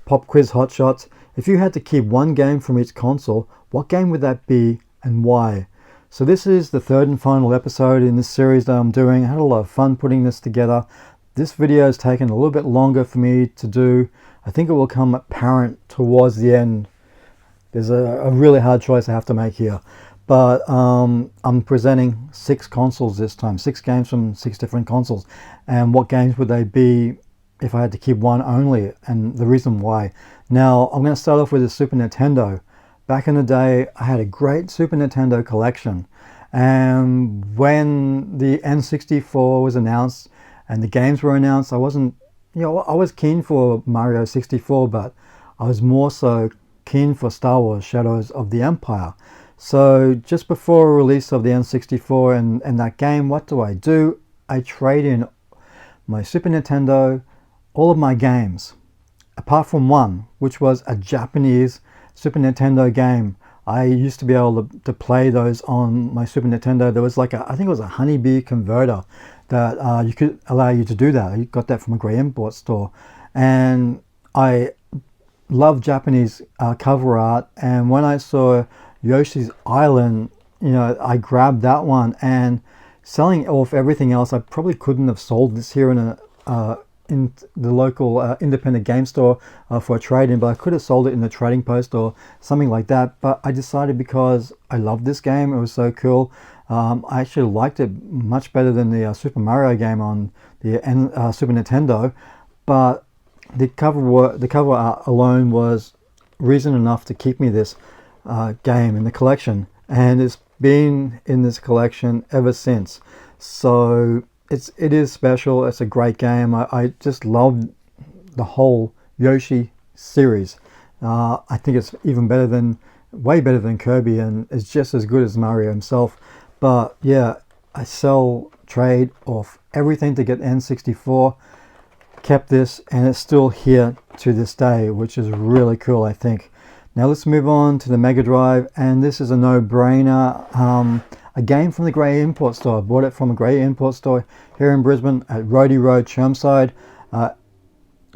Pop quiz hotshots. If you had to keep one game from each console, what game would that be and why? So this is the third and final episode in this series that I'm doing. I had a lot of fun putting this together. This video has taken a little bit longer for me to do. I think it will come apparent towards the end. There's a really hard choice I have to make here. But I'm presenting 6 consoles this time, 6 games from 6 different consoles. And what games would they be if I had to keep one only, and the reason why. Now, I'm going to start off with the Super Nintendo. Back in the day, I had a great Super Nintendo collection. And when the N64 was announced and the games were announced, I wasn't, I was keen for Mario 64, but I was more so keen for Star Wars Shadows of the Empire. So just before release of the N64 and that game, what do? I trade in my Super Nintendo, all of my games, apart from one, which was a Japanese Super Nintendo game. I used to be able to play those on my Super Nintendo. There was like I think it was a honeybee converter that you could allow you to do that. I got that from a Grey Import store. And I love Japanese cover art, and when I saw Yoshi's Island, I grabbed that one, and selling off everything else, I probably couldn't have sold this here in the local independent game store for a trade-in, but I could have sold it in the trading post or something like that. But I decided, because I loved this game, it was so cool. I actually liked it much better than the Super Mario game on the Super Nintendo, but the cover art alone was reason enough to keep me this game in the collection, and it's been in this collection ever since. So it is special. It's a great game. I just love the whole Yoshi series. I think it's even way better than Kirby, and it's just as good as Mario himself. But yeah, I trade off everything to get N64. Kept this, and it's still here to this day, which is really cool, I think. Now let's move on to the Mega Drive, and this is a no-brainer. A game from the Grey Import store. I bought it from a Grey Import store here in Brisbane at Roadie Road, Chermside.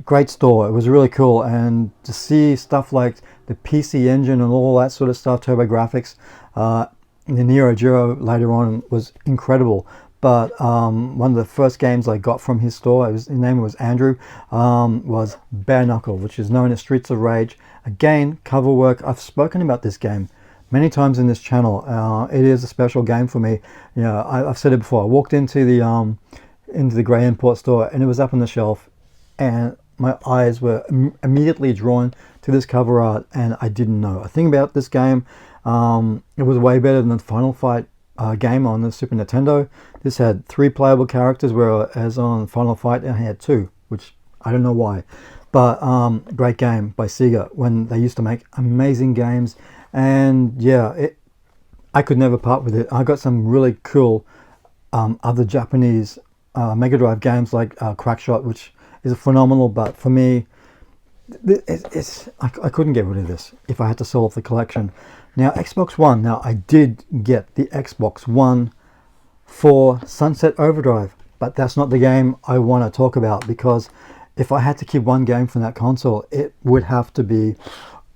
Great store. It was really cool, and to see stuff like the PC Engine and all that sort of stuff, TurboGrafx, the Neo Geo later on was incredible. But one of the first games I got from his store, his name was Andrew, was Bare Knuckle, which is known as Streets of Rage. Again, cover work. I've spoken about this game many times in this channel. It is a special game for me. I've said it before. I walked into the Grey Import store, and it was up on the shelf, and my eyes were immediately drawn to this cover art, and I didn't know a thing about this game. It was way better than the Final Fight game on the Super Nintendo. This had 3 playable characters, whereas on Final Fight I had 2, which I don't know why. But great game by Sega when they used to make amazing games. And yeah, I could never part with it. I got some really cool other Japanese Mega Drive games like Crackshot, which is phenomenal, but for me, I couldn't get rid of this if I had to sell off the collection. Now, Xbox One. Now, I did get the Xbox One for Sunset Overdrive, but that's not the game I want to talk about, because if I had to keep one game from that console, it would have to be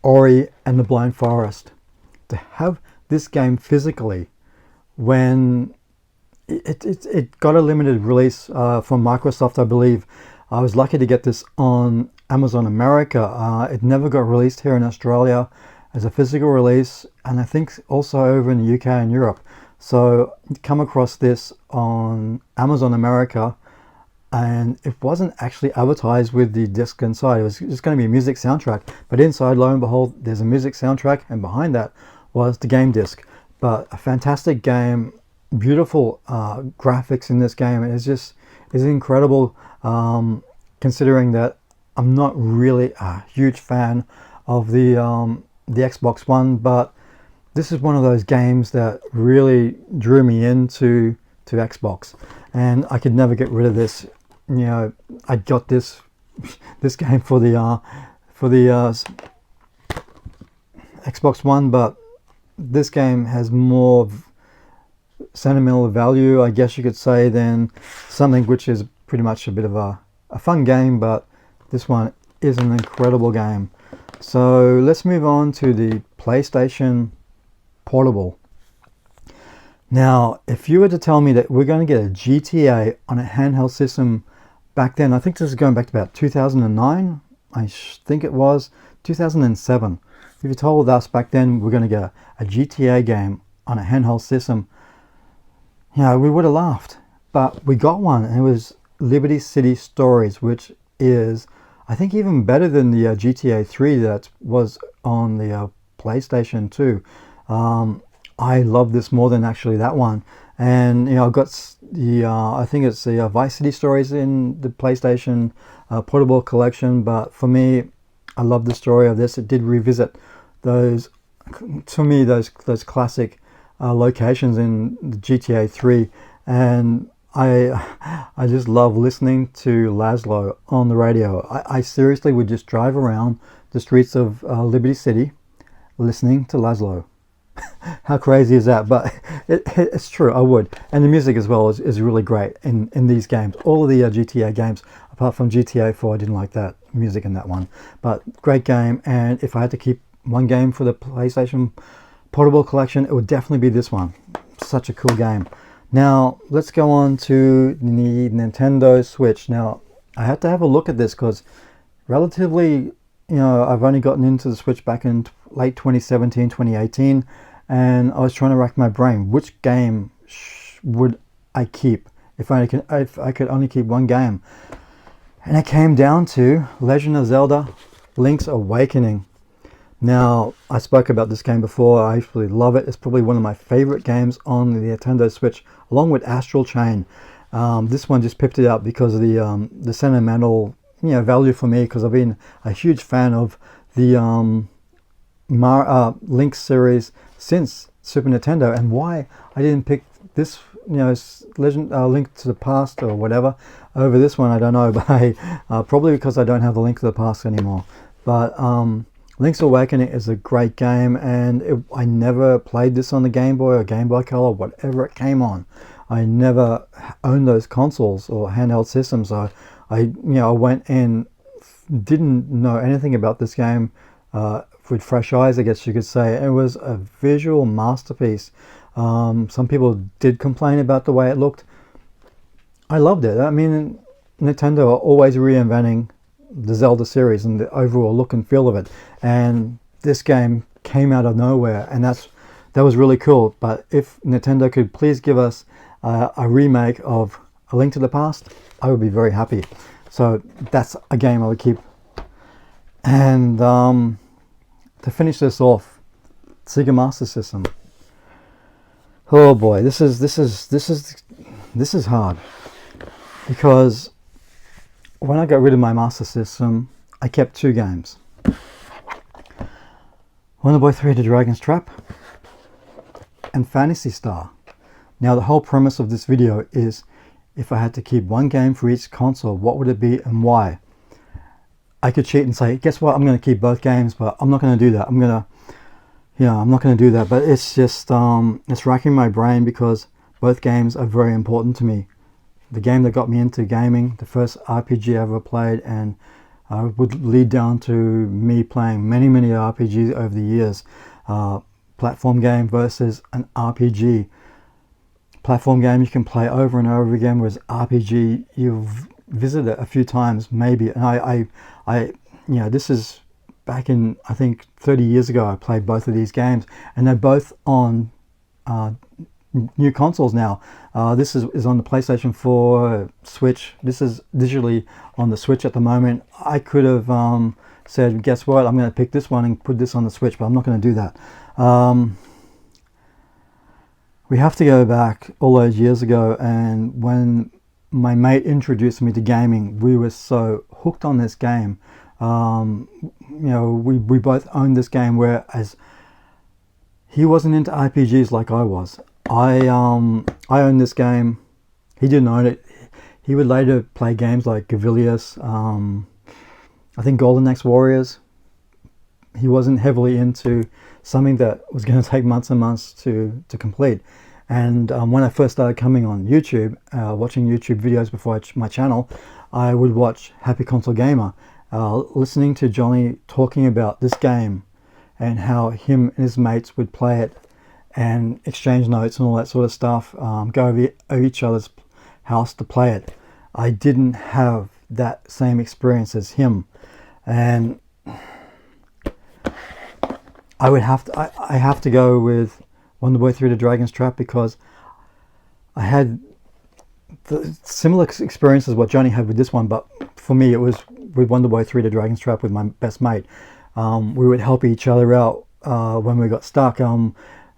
Ori and the Blind Forest. To have this game physically, when it got a limited release from Microsoft, I believe. I was lucky to get this on Amazon America. It never got released here in Australia as a physical release, and I think also over in the UK and Europe. So come across this on Amazon America, and it wasn't actually advertised with the disc inside. It was just going to be a music soundtrack, but inside, lo and behold, there's a music soundtrack, and behind that was the game disc. But a fantastic game, beautiful graphics in this game. It's incredible, considering that I'm not really a huge fan of the Xbox One, but this is one of those games that really drew me into Xbox, and I could never get rid of this. I got this game for the Xbox One, but this game has more sentimental value, I guess you could say, than something which is pretty much a bit of a fun game. But this one is an incredible game. So let's move on to the PlayStation Portable. Now, if you were to tell me that we're going to get a GTA on a handheld system back then, I think this is going back to about 2009, I think it was 2007. If you told us back then we're going to get a GTA game on a handheld system, we would have laughed. But we got one, and it was Liberty City Stories, which is, I think, even better than the GTA 3 that was on the PlayStation 2. I love this more than actually that one. And I've got the I think it's the Vice City Stories in the PlayStation Portable collection. But for me, I love the story of this. It did revisit those, to me, those classic locations in the GTA 3, and I just love listening to Laszlo on the radio. I seriously would just drive around the streets of Liberty City listening to Laszlo. How crazy is that? But it's true, I would. And the music as well is really great in these games. All of the GTA games, apart from GTA 4, I didn't like that music in that one. But great game, and if I had to keep one game for the PlayStation Portable collection, it would definitely be this one. Such a cool game. Now, let's go on to the Nintendo Switch. Now, I had to have a look at this because relatively, I've only gotten into the Switch back in late 2017, 2018, and I was trying to rack my brain. Which game would I keep if I could only keep one game? And it came down to Legend of Zelda Link's Awakening. Now, I spoke about this game before. I absolutely love it. It's probably one of my favorite games on the Nintendo Switch, along with Astral Chain. This one just picked it up because of the sentimental value for me, because I've been a huge fan of the Link series since Super Nintendo. And why I didn't pick this, Legend Link to the Past or whatever over this one, I don't know. But probably because I don't have the Link to the Past anymore. But Link's Awakening is a great game, and I never played this on the Game Boy or Game Boy Color, whatever it came on. I never owned those consoles or handheld systems. So I went in, didn't know anything about this game with fresh eyes, I guess you could say. It was a visual masterpiece. Some people did complain about the way it looked. I loved it. I mean, Nintendo are always reinventing the Zelda series and the overall look and feel of it, and this game came out of nowhere, and that was really cool. But if Nintendo could please give us a remake of A Link to the Past, I would be very happy. So that's a game I would keep. And to finish this off, Sega Master System. Oh boy, this is hard, because when I got rid of my Master System, I kept two games. Wonder Boy 3: The Dragon's Trap and Phantasy Star. Now, the whole premise of this video is, if I had to keep one game for each console, what would it be and why? I could cheat and say, guess what, I'm going to keep both games, but I'm not going to do that. I'm not going to do that. But it's just, it's racking my brain, because both games are very important to me. The game that got me into gaming, the first RPG I ever played, and would lead down to me playing many RPGs over the years. Platform game versus an RPG. Platform game you can play over and over again, whereas RPG you've visited a few times maybe. And I this is back in, I think 30 years ago I played both of these games, and they're both on new consoles now. This is on the PlayStation 4, Switch. This is digitally on the Switch at the moment. I could have said, guess what, I'm going to pick this one and put this on the Switch, but I'm not going to do that. We have to go back all those years ago, and when my mate introduced me to gaming, we were so hooked on this game. We both owned this game, whereas he wasn't into RPGs like I was. I owned this game. He didn't own it. He would later play games like Gavilius, I think Golden Axe Warriors. He wasn't heavily into something that was going to take months and months to complete. And when I first started coming on YouTube, watching YouTube videos before my channel, I would watch Happy Console Gamer. listening to Johnny talking about this game and how him and his mates would play it and exchange notes and all that sort of stuff, go over each other's house to play it. I didn't have that same experience as him, and I have to go with Wonder Boy 3: The Dragon's Trap, because I had the similar experience as what Johnny had with this one, but for me it was with Wonder Boy 3: The Dragon's Trap with my best mate. We would help each other out when we got stuck.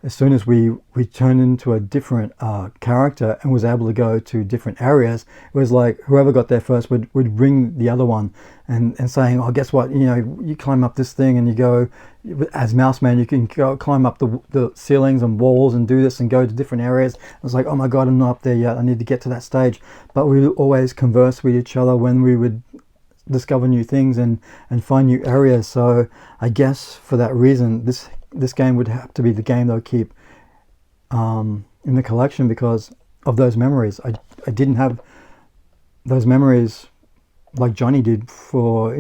As soon as we turned into a different character and was able to go to different areas, it was like whoever got there first would ring the other one and saying, oh, guess what, you climb up this thing and you go, as Mouse Man, you can go climb up the ceilings and walls and do this and go to different areas. I was like, oh my god, I'm not up there yet, I need to get to that stage. But we would always converse with each other when we would discover new things and find new areas. So I guess for that reason, this game would have to be the game that would keep in the collection, because of those memories. I didn't have those memories like Johnny did for,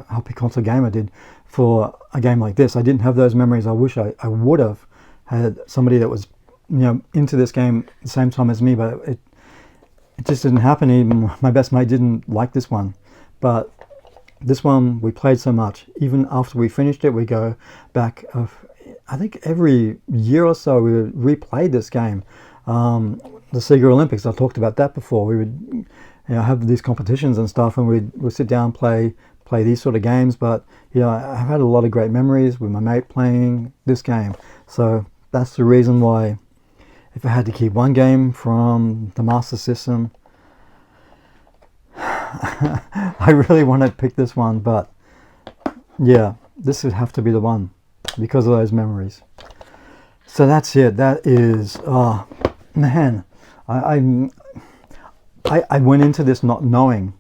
Happy Console Gamer did for a game like this. I didn't have those memories. I wish I would have had somebody that was, into this game at the same time as me, but it just didn't happen. Even my best mate didn't like this one. But this one we played so much. Even after we finished it, we go back. I think every year or so we replayed this game. The Sega Olympics, I talked about that before. We would have these competitions and stuff, and we'd sit down and play these sort of games. But I've had a lot of great memories with my mate playing this game. So that's the reason why, if I had to keep one game from the Master System, I really want to pick this one. But yeah, this would have to be the one because of those memories. So that's it. That is, oh man, I went into this not knowing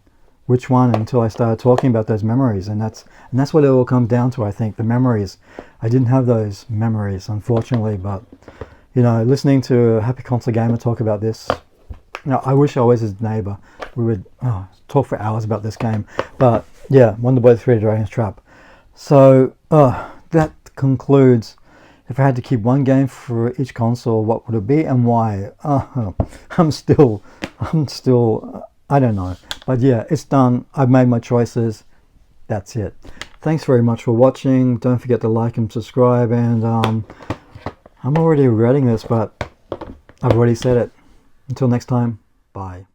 which one until I started talking about those memories, and that's what it all comes down to. I think the memories. I didn't have those memories, unfortunately, but listening to Happy Console Gamer talk about this, I wish I was his neighbor. We would talk for hours about this game. But yeah, Wonder Boy 3: The Dragon's Trap. So that concludes. If I had to keep one game for each console, what would it be and why? I'm still, I don't know. But yeah, it's done. I've made my choices. That's it. Thanks very much for watching. Don't forget to like and subscribe. And I'm already regretting this, but I've already said it. Until next time, bye.